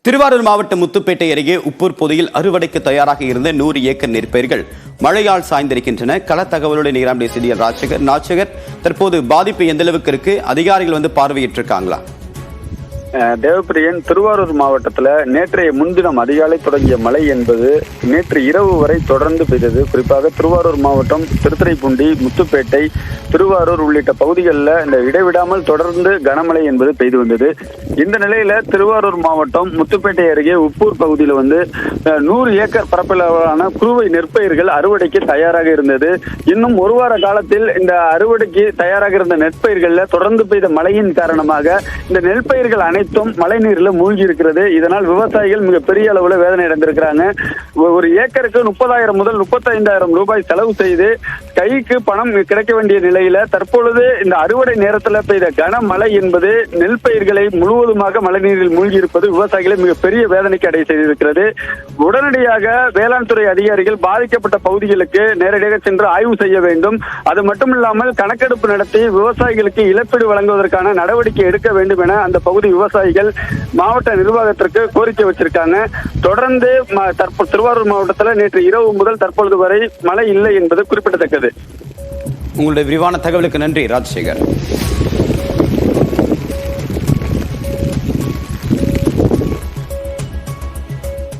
திருவாரூர் மாவட்டம் முத்துப்பேட்டை அருகே உப்பூர் பொதியில் அறுவடைக்கு தயாராக இருந்த 100 ஏக்கர் நெற்பயிர்கள் மழையால் சாய்ந்திருக்கின்றன. கள தகவலுடன் நிகராம் செய்தியாளர் ராஜசேகர், தற்போது பாதிப்பு எந்த அளவுக்கு இருக்கு? அதிகாரிகள் பார்வையிட்டிருக்காங்களா? தேவப்பிரியன், திருவாரூர் மாவட்டத்தில் நேற்றைய முன்தினம் அதிகாலை தொடங்கிய மழை என்பது நேற்று இரவு வரை தொடர்ந்து பெய்தது. குறிப்பாக திருவாரூர் மாவட்டம் திருத்துறைப்பூண்டி, முத்துப்பேட்டை, திருவாரூர் உள்ளிட்ட பகுதிகளில் இந்த இடைவிடாமல் தொடர்ந்து கனமழை என்பது பெய்து வந்தது. இந்த நிலையில திருவாரூர் மாவட்டம் முத்துப்பேட்டை அருகே உப்பூர் பகுதியில் 100 ஏக்கர் பரப்பளவான குறுவை நெற்பயிர்கள் அறுவடைக்கு தயாராக இருந்தது. இன்னும் ஒரு வார காலத்தில் இந்த அறுவடைக்கு தயாராக இருந்த நெற்பயிர்களில் தொடர்ந்து பெய்த மழையின் காரணமாக இந்த நெற்பயிர்கள் அனைத்தும் மழை நீர்ல மூழ்கி இருக்கிறது. இதனால் விவசாயிகள் மிகப்பெரிய அளவுல வேதனை அடைந்திருக்கிறாங்க. ஒரு ஏக்கருக்கு 30,000 முதல் 35,000 ரூபாய் செலவு செய்து கைக்கு பணம் கிடைக்க வேண்டிய நிலையில தற்பொழுது இந்த அறுவடை நேரத்தில் பெய்த கனமழை என்பது நெல் பயிர்களை முழுவதுமாக மழைநீரில் மூழ்கி இருப்பது விவசாயிகளை மிகப்பெரிய வேதனைக்கு அடைய செய்திருக்கிறது. உடனடியாக வேளாண் துறை அதிகாரிகள் பாதிக்கப்பட்ட பகுதிகளுக்கு நேரடியாக சென்று ஆய்வு செய்ய வேண்டும். அது மட்டுமில்லாமல் கணக்கெடுப்பு நடத்தி விவசாயிகளுக்கு இழப்பீடு வழங்குவதற்கான நடவடிக்கை எடுக்க வேண்டும் என அந்த பகுதி விவசாயிகள் மாவட்ட நிர்வாகத்திற்கு கோரிக்கை வச்சிருக்காங்க. தொடர்ந்து திருவாரூர் மாவட்டத்தில் நேற்று இரவு முதல் தற்பொழுது வரை மழை இல்லை என்பது குறிப்பிடத்தக்கது. உங்களுடைய விரிவான தகவலுக்கு நன்றி ராஜசேகர்.